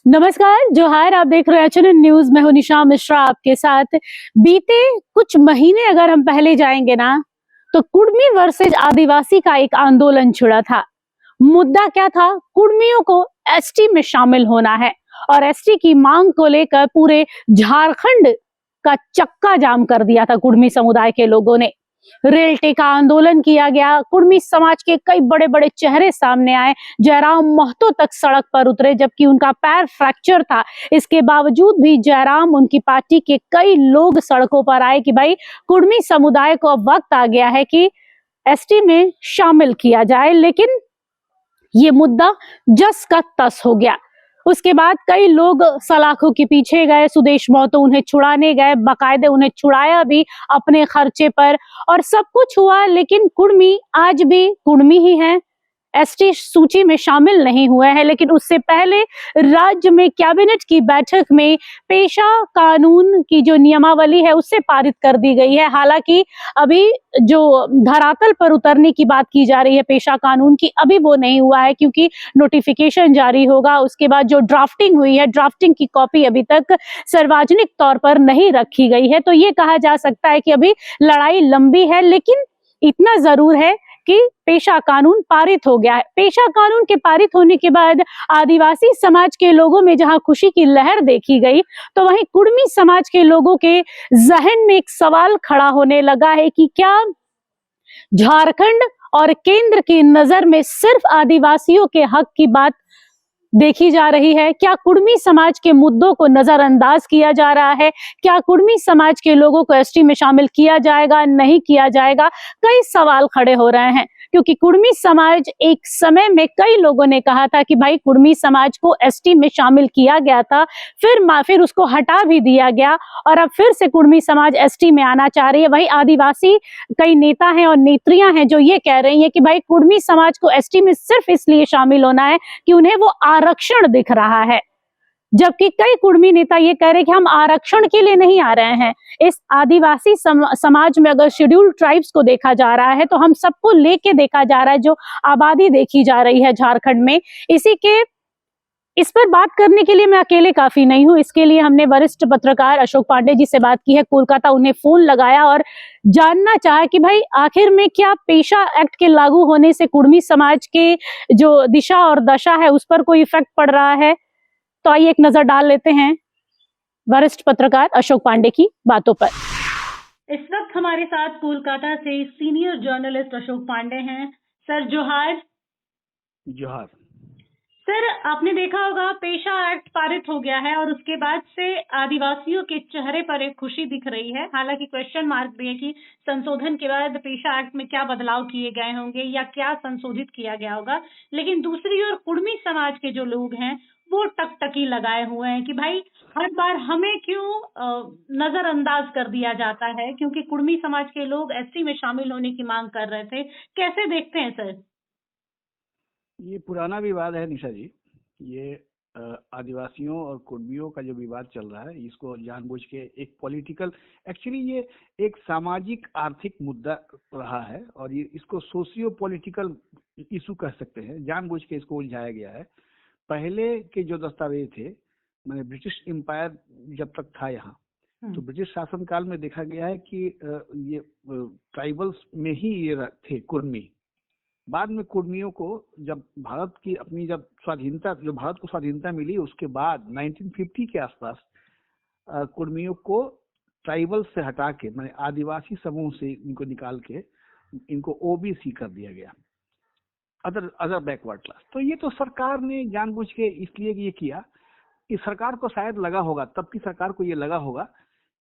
नमस्कार, जोहार। आप देख रहे हैं एचएनएन न्यूज। मैं हूं निशा मिश्रा आपके साथ। बीते कुछ महीने अगर हम पहले जाएंगे ना, तो कुर्मी वर्सेज आदिवासी का एक आंदोलन छिड़ा था। मुद्दा क्या था? कुर्मियों को एसटी में शामिल होना है और एसटी की मांग को लेकर पूरे झारखंड का चक्का जाम कर दिया था कुर्मी समुदाय के लोगों ने। रेल टेका आंदोलन किया गया। कुर्मी समाज के कई बड़े बड़े चेहरे सामने आए। जयराम महतो तक सड़क पर उतरे, जबकि उनका पैर फ्रैक्चर था। इसके बावजूद भी जयराम, उनकी पार्टी के कई लोग सड़कों पर आए कि भाई कुर्मी समुदाय को अब वक्त आ गया है कि एसटी में शामिल किया जाए। लेकिन ये मुद्दा जस का तस हो गया। उसके बाद कई लोग सलाखों के पीछे गए। सुदेश महतो उन्हें छुड़ाने गए, बाकायदे उन्हें छुड़ाया भी अपने खर्चे पर, और सब कुछ हुआ। लेकिन कुर्मी आज भी कुर्मी ही हैं, एसटी सूची में शामिल नहीं हुए हैं। लेकिन उससे पहले राज्य में कैबिनेट की बैठक में पेशा कानून की जो नियमावली है उससे पारित कर दी गई है। हालांकि अभी जो धरातल पर उतरने की बात की जा रही है पेशा कानून की, अभी वो नहीं हुआ है, क्योंकि नोटिफिकेशन जारी होगा। उसके बाद जो ड्राफ्टिंग हुई है, ड्राफ्टिंग की कॉपी अभी तक सार्वजनिक तौर पर नहीं रखी गई है। तो ये कहा जा सकता है कि अभी लड़ाई लंबी है। लेकिन इतना जरूर है कि पेशा कानून पारित हो गया है। पेशा कानून के पारित होने के बाद आदिवासी समाज के लोगों में जहां खुशी की लहर देखी गई, तो वहीं कुर्मी समाज के लोगों के जहन में एक सवाल खड़ा होने लगा है कि क्या झारखंड और केंद्र की नजर में सिर्फ आदिवासियों के हक की बात देखी जा रही है? क्या कुर्मी समाज के मुद्दों को नजरअंदाज किया जा रहा है? क्या कुर्मी समाज के लोगों को एसटी में शामिल किया जाएगा, नहीं किया जाएगा? कई सवाल खड़े हो रहे हैं, क्योंकि कुर्मी समाज, एक समय में कई लोगों ने कहा था कि भाई कुर्मी समाज को एसटी में शामिल किया गया था, फिर उसको हटा भी दिया गया, और अब फिर से कुर्मी समाज एसटी में आना चाह रही है। वहीं आदिवासी कई नेता हैं और नेत्रियां हैं जो ये कह रही हैं कि भाई कुर्मी समाज को एसटी में सिर्फ इसलिए शामिल होना है कि उन्हें वो आरक्षण दिख रहा है। जबकि कई कुर्मी नेता ये कह रहे हैं कि हम आरक्षण के लिए नहीं आ रहे हैं। इस आदिवासी समाज में अगर शेड्यूल्ड ट्राइब्स को देखा जा रहा है, तो हम सबको लेके देखा जा रहा है। जो आबादी देखी जा रही है झारखंड में, इस पर बात करने के लिए मैं अकेले काफी नहीं हूं। इसके लिए हमने वरिष्ठ पत्रकार अशोक पांडे जी से बात की है कोलकाता। उन्हें फोन लगाया और जानना चाहा कि भाई आखिर में क्या पेशा एक्ट के लागू होने से कुर्मी समाज के जो दिशा और दशा है उस पर कोई इफेक्ट पड़ रहा है। तो आइए एक नजर डाल लेते हैं वरिष्ठ पत्रकार अशोक पांडे की बातों पर। इस वक्त हमारे साथ कोलकाता से सीनियर जर्नलिस्ट अशोक पांडे हैं। सर जोहार। जोहार। सर, आपने देखा होगा पेशा एक्ट पारित हो गया है और उसके बाद से आदिवासियों के चेहरे पर एक खुशी दिख रही है। हालांकि क्वेश्चन मार्क भी है कि संशोधन के बाद पेशा एक्ट में क्या बदलाव किए गए होंगे या क्या संशोधित किया गया होगा। लेकिन दूसरी ओर कुर्मी समाज के जो लोग हैं वो टकटकी लगाए हुए हैं कि भाई हर बार हमें क्यों नजरअंदाज कर दिया जाता है, क्योंकि कुर्मी समाज के लोग एसटी में शामिल होने की मांग कर रहे थे। कैसे देखते हैं सर? ये पुराना विवाद है निशा जी। ये आदिवासियों और कुर्मियों का जो विवाद चल रहा है, इसको जानबूझ के एक पॉलिटिकल, एक्चुअली ये एक सामाजिक आर्थिक मुद्दा रहा है और ये इसको सोशियो पॉलिटिकल इशू कह सकते हैं। जानबूझ के इसको उलझाया गया है। पहले के जो दस्तावेज थे, मैंने ब्रिटिश एम्पायर जब तक था यहाँ, तो ब्रिटिश शासनकाल में देखा गया है कि ये ट्राइबल्स में ही ये थे कुर्मी। बाद में कुर्मियों को जब भारत की अपनी जब स्वाधीनता, जो भारत को स्वाधीनता मिली, उसके बाद 1950 के आसपास कुर्मियों को ट्राइबल से हटा के, मैंने आदिवासी समूह से इनको निकाल के इनको ओबीसी कर दिया गया, अदर बैकवर्ड क्लास। तो ये तो सरकार ने जानबूझ के इसलिए ये किया कि सरकार को शायद लगा होगा, तब की सरकार को ये लगा होगा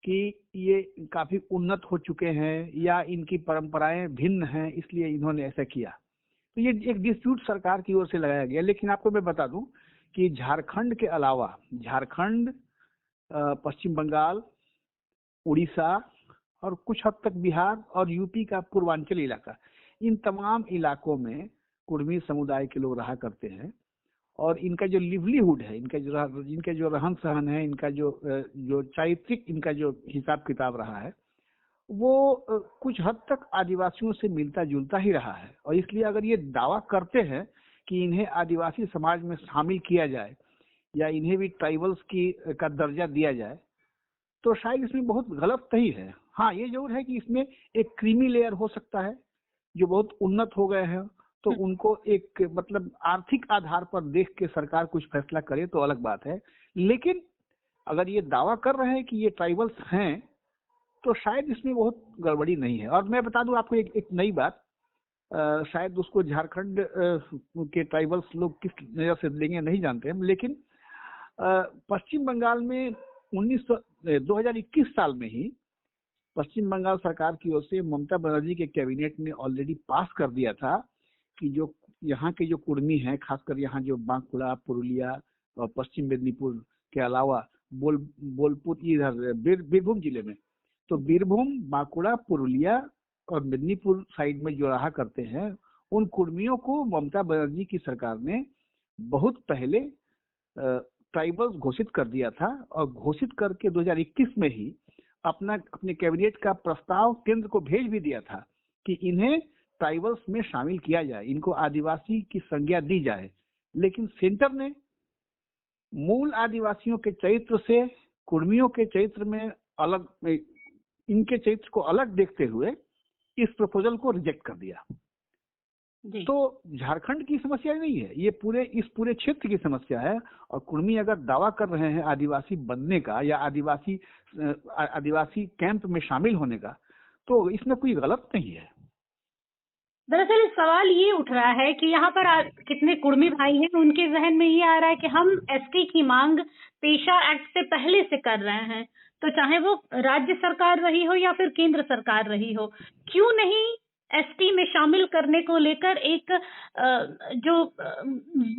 कि ये काफी उन्नत हो चुके हैं या इनकी परंपराएं भिन्न हैं, इसलिए इन्होंने ऐसा किया। तो ये एक डिस्प्यूट सरकार की ओर से लगाया गया। लेकिन आपको मैं बता दूं कि झारखंड के अलावा, झारखंड, पश्चिम बंगाल, उड़ीसा और कुछ हद तक बिहार और यूपी का पूर्वांचल इलाका, इन तमाम इलाकों में कुर्मी समुदाय के लोग रहा करते हैं। और इनका जो लिवलीहुड है, इनका जो रहन सहन है, इनका जो चारित्रिक, इनका जो हिसाब किताब रहा है, वो कुछ हद तक आदिवासियों से मिलता जुलता ही रहा है। और इसलिए अगर ये दावा करते हैं कि इन्हें आदिवासी समाज में शामिल किया जाए, या इन्हें भी ट्राइबल्स की का दर्जा दिया जाए, तो शायद इसमें बहुत गलत नहीं है। हाँ, ये जरूर है कि इसमें एक क्रीमी लेयर हो सकता है जो बहुत उन्नत हो गए हैं, तो उनको एक मतलब आर्थिक आधार पर देख के सरकार कुछ फैसला करे तो अलग बात है। लेकिन अगर ये दावा कर रहे हैं कि ये ट्राइबल्स हैं, तो शायद इसमें बहुत गड़बड़ी नहीं है। और मैं बता दूं आपको एक नई बात, शायद उसको झारखंड के ट्राइबल्स लोग किस नजर से लेंगे नहीं जानते हैं, लेकिन पश्चिम बंगाल में 2021 साल में ही पश्चिम बंगाल सरकार की ओर से ममता बनर्जी के कैबिनेट ने ऑलरेडी पास कर दिया था कि जो यहाँ के जो कुर्मी हैं, खासकर यहाँ जो बांकुड़ा, पुरुलिया और पश्चिम मेदिनीपुर के अलावा बोलपुर इधर बीरभूम जिले में, तो बीरभूम, बांकुड़ा, पुरुलिया और मेदिनीपुर साइड में जो रहा करते हैं, उन कुर्मियों को ममता बनर्जी की सरकार ने बहुत पहले ट्राइबल्स घोषित कर दिया था, और घोषित करके 2021 में ही अपने कैबिनेट का प्रस्ताव केंद्र को भेज भी दिया था कि इन्हें ट्राइबल्स में शामिल किया जाए, इनको आदिवासी की संज्ञा दी जाए। लेकिन सेंटर ने मूल आदिवासियों के चरित्र से कुर्मियों के चरित्र में अलग, इनके चरित्र को अलग देखते हुए इस प्रपोजल को रिजेक्ट कर दिया। तो झारखंड की समस्या नहीं है, ये इस पूरे क्षेत्र की समस्या है। और कुर्मी अगर दावा कर रहे हैं आदिवासी बनने का या आदिवासी कैंप में शामिल होने का, तो इसमें कोई गलत नहीं है। दरअसल सवाल ये उठ रहा है कि यहाँ पर कितने कुर्मी भाई हैं, उनके जहन में ये आ रहा है कि हम एसटी की मांग पेशा एक्ट से पहले से कर रहे हैं, तो चाहे वो राज्य सरकार रही हो या फिर केंद्र सरकार रही हो, क्यों नहीं एसटी में शामिल करने को लेकर एक जो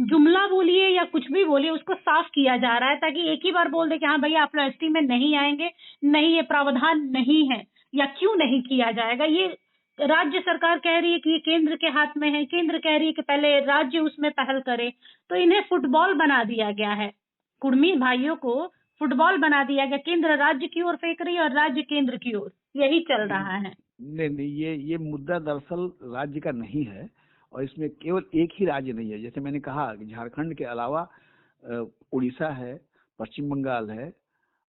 जुमला बोलिए या कुछ भी बोलिए उसको साफ किया जा रहा है, ताकि एक ही बार बोल दे कि हाँ भैया आप लोग एसटी में नहीं आएंगे, नहीं ये प्रावधान नहीं है, या क्यों नहीं किया जाएगा। ये राज्य सरकार कह रही है कि ये केंद्र के हाथ में है, केंद्र कह रही है कि पहले राज्य उसमें पहल करे, तो इन्हें फुटबॉल बना दिया गया है, कुर्मी भाइयों को फुटबॉल बना दिया गया, केंद्र राज्य की ओर फेंक रही है और राज्य केंद्र की ओर, यही चल रहा है। नहीं, ये मुद्दा दरअसल राज्य का नहीं है, और इसमें केवल एक ही राज्य नहीं है। जैसे मैंने कहा कि झारखंड के अलावा उड़ीसा है, पश्चिम बंगाल है,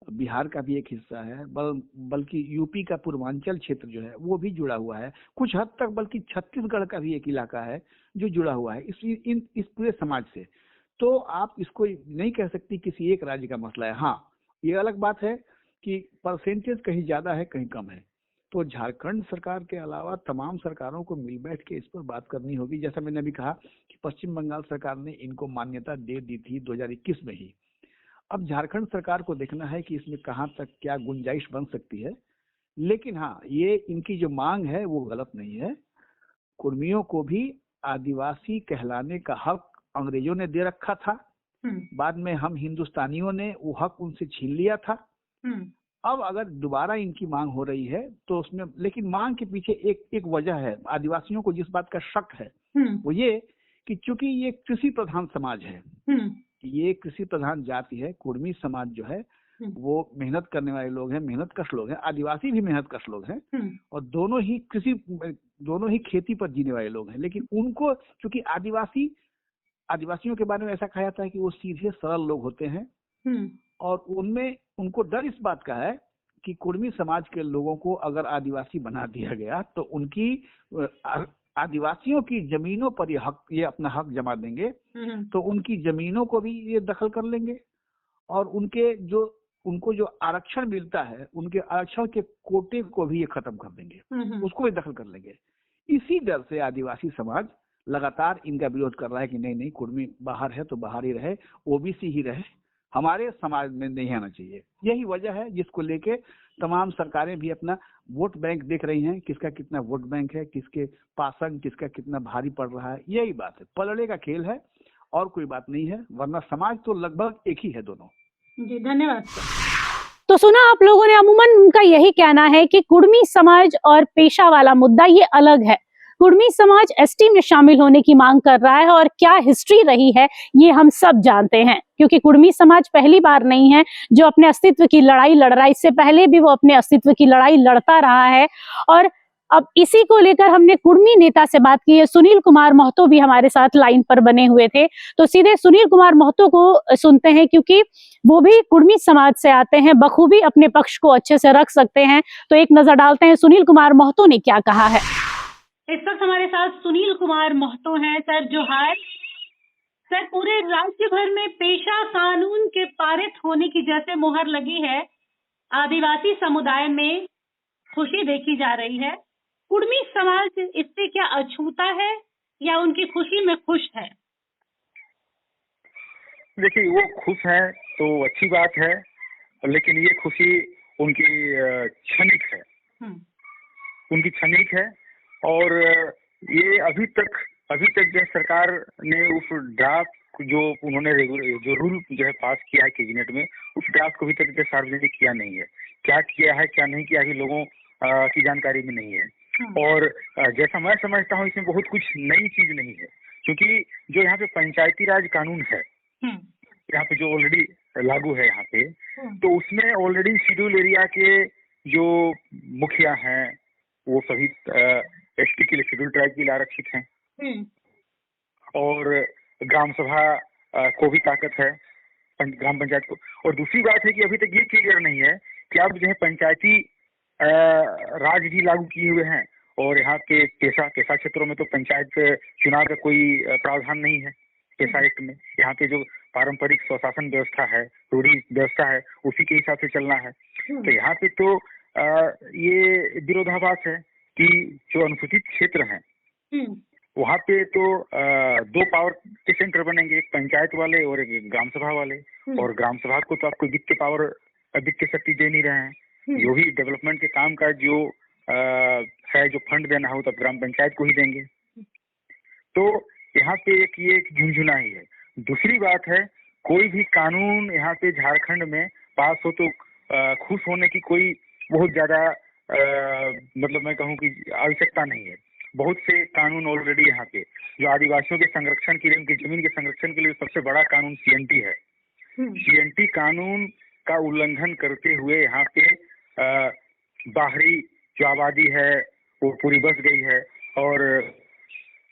बिहार का भी एक हिस्सा है, बल्कि यूपी का पूर्वांचल क्षेत्र जो है वो भी जुड़ा हुआ है, कुछ हद तक बल्कि छत्तीसगढ़ का भी एक इलाका है जो जुड़ा हुआ है इस पूरे समाज से। तो आप इसको नहीं कह सकती किसी एक राज्य का मसला है। हाँ, ये अलग बात है कि परसेंटेज कहीं ज्यादा है कहीं कम है, तो झारखंड सरकार के अलावा तमाम सरकारों को मिल बैठ के इस पर बात करनी होगी। जैसा मैंने अभी कहा कि पश्चिम बंगाल सरकार ने इनको मान्यता दे दी थी 2021 में ही। अब झारखंड सरकार को देखना है कि इसमें कहां तक क्या गुंजाइश बन सकती है। लेकिन हाँ, ये इनकी जो मांग है वो गलत नहीं है। कुर्मियों को भी आदिवासी कहलाने का हक अंग्रेजों ने दे रखा था, बाद में हम हिंदुस्तानियों ने वो हक उनसे छीन लिया था। अब अगर दोबारा इनकी मांग हो रही है तो उसमें, लेकिन मांग के पीछे एक वजह है। आदिवासियों को जिस बात का शक है वो ये कि चूंकि ये कृषि प्रधान समाज है, ये कृषि प्रधान जाति है, कुर्मी समाज जो है वो मेहनत करने वाले लोग हैं, मेहनतकश लोग हैं, आदिवासी भी मेहनतकश लोग हैं, और दोनों ही खेती पर जीने वाले लोग हैं। लेकिन उनको चूंकि आदिवासियों के बारे में ऐसा कहा जाता है कि वो सीधे सरल लोग होते हैं, और उनमें उनको डर इस बात का है कि कुर्मी समाज के लोगों को अगर आदिवासी बना दिया गया तो उनकी आदिवासियों की जमीनों पर ये अपना हक जमा देंगे, तो उनकी जमीनों को भी ये दखल कर लेंगे, और उनको जो आरक्षण मिलता है, उनके आरक्षण के कोटे को भी ये खत्म कर देंगे, उसको भी दखल कर लेंगे। इसी डर से आदिवासी समाज लगातार इनका विरोध कर रहा है कि नहीं, कुर्मी बाहर है तो बाहर ही रहे, ओबीसी ही रहे, हमारे समाज में नहीं आना चाहिए। यही वजह है जिसको लेके तमाम सरकारें भी अपना वोट बैंक देख रही हैं, किसका कितना वोट बैंक है, किसके पासन किसका कितना भारी पड़ रहा है। यही बात है, पलड़े का खेल है और कोई बात नहीं है, वरना समाज तो लगभग एक ही है दोनों। जी धन्यवाद। तो सुना आप लोगों ने, अमूमन उनका यही कहना है कि कुर्मी समाज और पेशा वाला मुद्दा ये अलग है। कुर्मी समाज एसटी में शामिल होने की मांग कर रहा है, और क्या हिस्ट्री रही है ये हम सब जानते हैं, क्योंकि कुर्मी समाज पहली बार नहीं है जो अपने अस्तित्व की लड़ाई लड़ रहा है, इससे पहले भी वो अपने अस्तित्व की लड़ाई लड़ता रहा है। और अब इसी को लेकर हमने कुर्मी नेता से बात की है। सुनील कुमार महतो भी हमारे साथ लाइन पर बने हुए थे, तो सीधे सुनील कुमार महतो को सुनते हैं, क्योंकि वो भी कुर्मी समाज से आते हैं, बखूबी अपने पक्ष को अच्छे से रख सकते हैं। तो एक नजर डालते हैं सुनील कुमार महतो ने क्या कहा है। इस वक्त हमारे साथ सुनील कुमार महतो हैं। सर जोहार। सर, पूरे राज्य भर में पेशा कानून के पारित होने की जैसे मुहर लगी है, आदिवासी समुदाय में खुशी देखी जा रही है। कुर्मी समाज इससे क्या अछूता है या उनकी खुशी में खुश है? देखिए, वो खुश है तो अच्छी बात है, लेकिन ये खुशी उनकी क्षणिक है। उनकी क्षणिक है। और ये अभी तक जो सरकार ने उस ड्राफ्ट जो उन्होंने जो रूल जो है पास किया है कैबिनेट में, उस ड्राफ्ट को अभी तक सार्वजनिक किया नहीं है। क्या किया है क्या नहीं किया अभी लोगों की जानकारी में नहीं है। और जैसा मैं समझता हूँ, इसमें बहुत कुछ नई चीज नहीं है, क्योंकि जो यहाँ पे पंचायती राज कानून है, यहाँ पे जो ऑलरेडी लागू है यहाँ पे, तो उसमें ऑलरेडी शेड्यूल एरिया के जो मुखिया हैं वो सभी एसटी के लिए, शेड्यूल ट्राइब के लिए आरक्षित हैं। और ग्राम सभा को भी ताकत है, ग्राम पंचायत को। और दूसरी बात है कि अभी तक ये क्लियर नहीं है कि अब जो है पंचायती राज भी लागू किए हुए हैं, और यहाँ के पेशा क्षेत्रों में तो पंचायत चुनाव का कोई प्रावधान नहीं है पेशा एक्ट में। यहाँ पे जो पारंपरिक स्वशासन व्यवस्था है, रूढ़ी व्यवस्था है, उसी के हिसाब से चलना है। तो यहाँ पे तो ये विरोधाभास है कि जो अनुसूचित क्षेत्र हैं वहाँ पे तो 2 पावर के सेंटर बनेंगे, एक पंचायत वाले और एक ग्राम सभा वाले। और ग्राम सभा को तो आपको वित्तीय पावर, वित्तीय शक्ति दे नहीं रहे हैं। जो भी डेवलपमेंट के काम का जो है, जो फंड देना हो, तब ग्राम पंचायत को ही देंगे। तो यहाँ पे ये एक झुंझुना ही है। दूसरी बात है, कोई भी कानून यहाँ पे झारखंड में पास हो तो खुश होने की कोई बहुत ज्यादा मतलब मैं कहूँ कि आवश्यकता नहीं है। बहुत से कानून ऑलरेडी यहाँ पे जो आदिवासियों के संरक्षण के लिए, उनकी जमीन के संरक्षण के लिए सबसे बड़ा कानून सीएनटी है। सीएनटी कानून का उल्लंघन करते हुए यहाँ पे बाहरी जो आबादी है वो पूरी बस गई है। और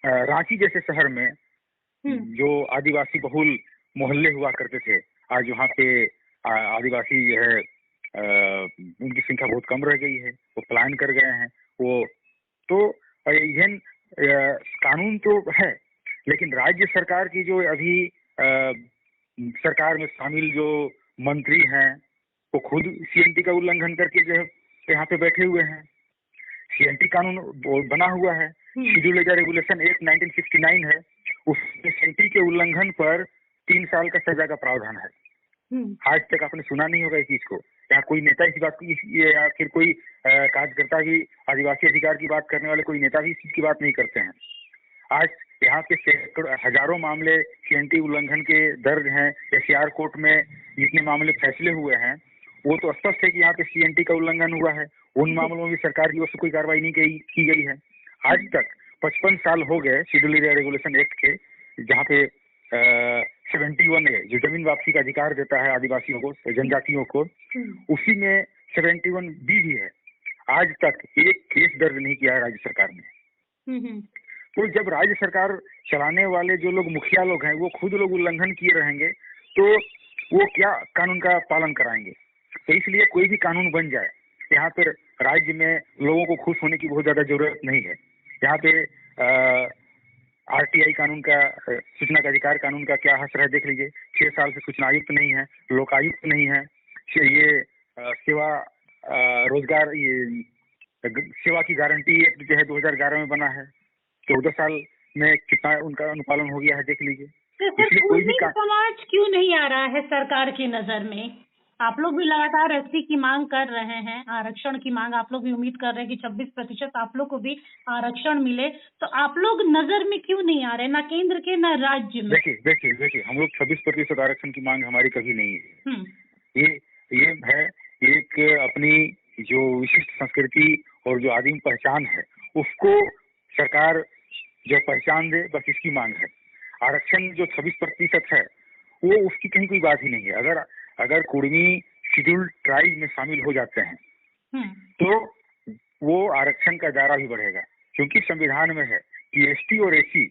रांची जैसे शहर में जो आदिवासी बहुल मोहल्ले हुआ करते थे, आज वहाँ पे आदिवासी जो है उनकी संख्या बहुत कम रह गई है, वो पलायन कर गए हैं। वो तो इवन कानून तो है, लेकिन राज्य सरकार की जो अभी सरकार में शामिल जो मंत्री हैं वो खुद सीएनटी का उल्लंघन करके जो है यहाँ पे बैठे हुए हैं। सीएनटी कानून बना हुआ है, शेड्यूल एरिया रेगुलेशन एक्ट 1969 है, उसमें सीएनटी के उल्लंघन पर 3 साल का सजा का प्रावधान है। आज तक आपने सुना नहीं होगा इस चीज को, या कोई नेता इस बात की, या फिर कोई कार्यकर्ता भी, आदिवासी अधिकार की बात करने वाले कोई नेता भी इस चीज की बात नहीं करते हैं। आज यहाँ पे हजारों मामले सीएनटी उल्लंघन के दर्ज हैं। एससीआर कोर्ट में जितने मामले फैसले हुए हैं वो तो स्पष्ट है कि यहाँ पे सीएनटी का उल्लंघन हुआ है। उन मामलों में भी सरकार की ओर से कोई कार्रवाई नहीं की गई है। आज तक 55 साल हो गए शेड्यूल एरिया रेगुलेशन एक्ट के, जहाँ पे 71A जो जमीन वापसी का अधिकार देता है आदिवासियों को, जनजातियों को, उसी में 71B भी है। आज तक एक केस दर्ज नहीं किया है राज्य सरकार ने। तो जब राज्य सरकार चलाने वाले जो लोग मुखिया लोग हैं वो खुद लोग उल्लंघन किए रहेंगे तो वो क्या कानून का पालन कराएंगे। तो इसलिए कोई भी कानून बन जाए, यहाँ पर राज्य में लोगों को खुश होने की बहुत ज्यादा जरूरत नहीं है। यहाँ पे आरटीआई कानून का, सूचना का अधिकार कानून का क्या असर है देख लीजिए। 6 साल से सूचना आयुक्त नहीं है, लोकायुक्त नहीं है। ये सेवा रोजगार, ये सेवा की गारंटी एक्ट जो है 2011 में बना है, 14 साल में कितना उनका अनुपालन हो गया है देख लीजिए। इसलिए कोई भी समाज क्यों नहीं आ रहा है सरकार की नजर में? आप लोग भी लगातार एससी की मांग कर रहे हैं, आरक्षण की मांग, आप लोग भी उम्मीद कर रहे हैं कि 26% आप लोग को भी आरक्षण मिले, तो आप लोग नजर में क्यों नहीं आ रहे, ना केंद्र के ना राज्य में? देखिए हम लोग 26% आरक्षण की मांग हमारी कभी नहीं है। ये है एक अपनी जो विशिष्ट संस्कृति और जो आदिम पहचान है उसको सरकार जो पहचान दे, बस इसकी मांग है। आरक्षण जो 26% है वो उसकी कहीं कोई बात ही नहीं है। अगर कुर्मी शेड्यूल ट्राइब में शामिल हो जाते हैं तो वो आरक्षण का दायरा भी बढ़ेगा, क्योंकि संविधान में है कि एसटी और एसी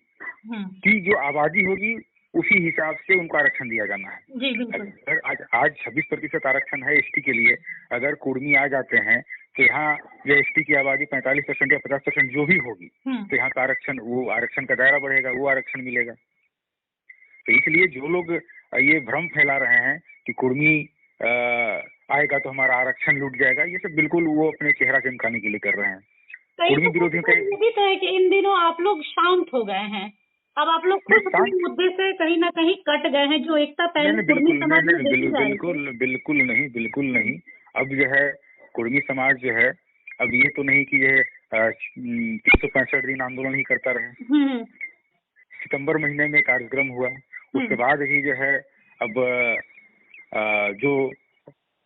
की जो आबादी होगी उसी हिसाब से उनको आरक्षण दिया जाना है। जी बिल्कुल। अगर आज 26% आरक्षण है एसटी के लिए, अगर कुर्मी आ जाते हैं तो यहाँ जो एसटी की आबादी 45% या 50% जो भी होगी, तो यहाँ का आरक्षण, वो आरक्षण का दायरा बढ़ेगा, वो आरक्षण मिलेगा। तो इसलिए जो लोग ये भ्रम फैला रहे हैं कि कुर्मी आएगा तो हमारा आरक्षण लूट जाएगा, ये सब बिल्कुल वो अपने चेहरा चमकाने के लिए कर रहे हैं। कुर्मी विरोधियों का ये भी तो है कि इन दिनों आप लोग शांत हो गए हैं, अब आप लोग खुद अपने मुद्दे से कहीं ना कहीं कट गए हैं, जो एकता पहले कुर्मी समाज में देखी जा रही थी। बिल्कुल नहीं। अब जो है कुर्मी समाज जो है, अब ये तो नहीं कि ये 365 दिन आंदोलन ही करता रहे। सितंबर महीने में कार्यक्रम हुआ, उसके बाद ही जो है अब जो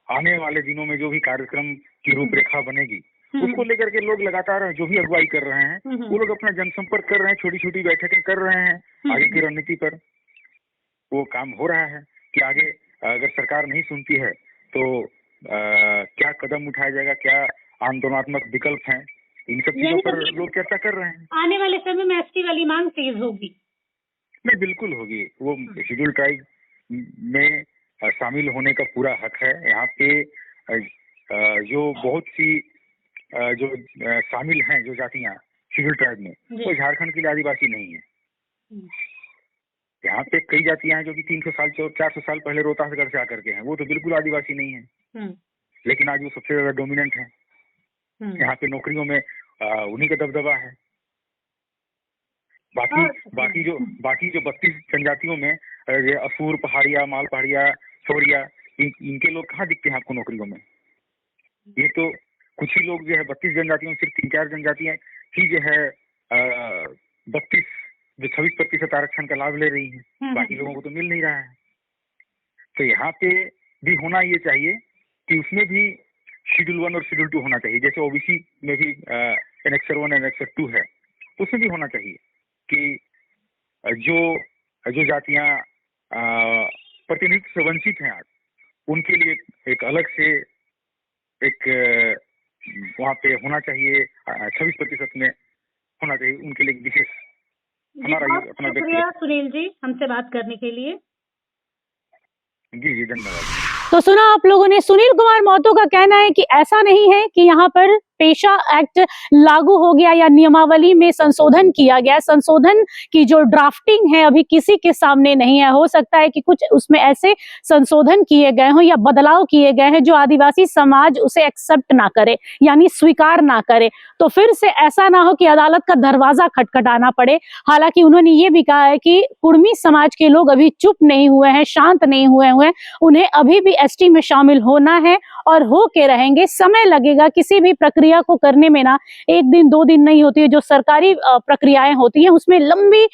आने वाले दिनों में जो भी कार्यक्रम की रूपरेखा बनेगी उसको लेकर के लोग लगातार जो भी अगुवाई कर रहे हैं वो लोग अपना जनसंपर्क कर रहे हैं, छोटी छोटी बैठकें कर रहे हैं आगे की रणनीति पर। वो काम हो रहा है कि आगे अगर सरकार नहीं सुनती है तो क्या कदम उठाया जाएगा, क्या आंदोलनात्मक विकल्प हैं, इन सब चीजों पर लोग चर्चा कर रहे हैं। आने वाले समय में एसटी वाली मांग तेज होगी। नहीं, बिल्कुल होगी। वो शेड्यूल ट्राइब में शामिल होने का पूरा हक है। यहाँ पे जो बहुत सी जो शामिल हैं जो जातियां शेड्यूल ट्राइब में, वो झारखंड के लिए आदिवासी नहीं है। यहाँ पे कई जातियां हैं जो कि 300 साल 400 साल पहले रोहतासगढ़ से आकर के हैं, वो तो बिल्कुल आदिवासी नहीं है, लेकिन आज वो सबसे ज्यादा डोमिनेंट है। यहाँ पे नौकरियों में उन्हीं का दबदबा है। बाकी जो 32 जनजातियों में असुर, पहाड़िया, माल पहाड़िया, छोरिया, इनके लोग कहाँ दिखते हैं आपको नौकरियों में? ये तो कुछ ही लोग जो है 32 जनजातियों में सिर्फ 3-4 जनजातियां ही जो है 26% आरक्षण का लाभ ले रही हैं, बाकी लोगों को तो मिल नहीं रहा है। तो यहाँ पे भी होना ये चाहिए कि उसमें भी शेड्यूल 1 और शेड्यूल 2 होना चाहिए, जैसे ओबीसी में भी एनेक्सर 1 एनेक्सर 2 है, उसमें भी होना चाहिए कि जो जातियां प्रतिनिधित्व से वंचित हैं आज, उनके लिए एक अलग से एक वहाँ पे होना चाहिए, 26% में होना चाहिए उनके लिए विशेष। हमारा ये अपना शुक्रिया सुनील जी हमसे बात करने के लिए। जी धन्यवाद। तो सुना आप लोगों ने, सुनील कुमार महतो का कहना है कि ऐसा नहीं है कि यहाँ पर पेशा एक्ट लागू हो गया या नियमावली में संशोधन किया गया। संशोधन की जो ड्राफ्टिंग है अभी किसी के सामने नहीं है। हो सकता है कि कुछ उसमें ऐसे संशोधन किए गए हों या बदलाव किए गए हैं जो आदिवासी समाज उसे एक्सेप्ट ना करे, यानी स्वीकार ना करे, तो फिर से ऐसा ना हो कि अदालत का दरवाजा खटखटाना पड़े। हालांकि उन्होंने ये भी कहा है कि कुर्मी समाज के लोग अभी चुप नहीं हुए हैं, शांत नहीं हुए हैं, उन्हें अभी भी एसटी में शामिल होना है और हो के रहेंगे। समय लगेगा, किसी भी प्रक्रिया को करने में ना 1 दिन 2 दिन नहीं होती है। जो सरकारी प्रक्रियाएं होती हैं उसमें लंबे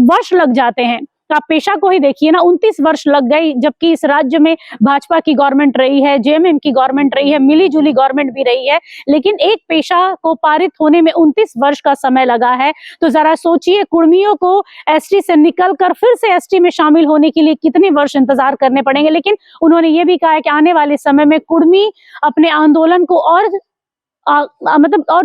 वर्ष लग जाते हैं। तो आप पेशा को ही देखिए ना, 29 वर्ष लग गई, जबकि इस राज्य में भाजपा की गवर्नमेंट रही है, जेएमएम की गवर्नमेंट रही है, मिली जुली गवर्नमेंट भी रही है, लेकिन एक पेशा को पारित होने में 29 वर्ष का समय लगा है। तो जरा सोचिए, कुर्मियों को एसटी से निकलकर फिर से एसटी में शामिल होने के लिए कितने वर्ष इंतजार करने पड़ेंगे। लेकिन उन्होंने ये भी कहा है कि आने वाले समय में कुर्मी अपने आंदोलन को और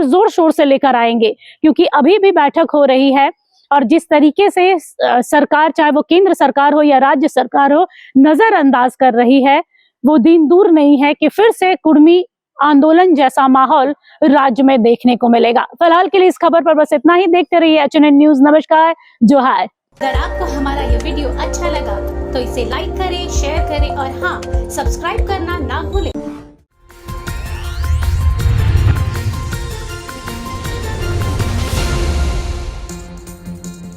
जोर शोर से लेकर आएंगे, क्योंकि अभी भी बैठक हो रही है और जिस तरीके से सरकार, चाहे वो केंद्र सरकार हो या राज्य सरकार हो, नजरअंदाज कर रही है, वो दिन दूर नहीं है कि फिर से कुर्मी आंदोलन जैसा माहौल राज्य में देखने को मिलेगा। फिलहाल के लिए इस खबर पर बस इतना ही। देखते रहिए एचएनएन न्यूज। नमस्कार, जोहार। अगर आपको हमारा ये वीडियो अच्छा लगा तो इसे लाइक करें, शेयर करें और हाँ, सब्सक्राइब करना ना भूलें।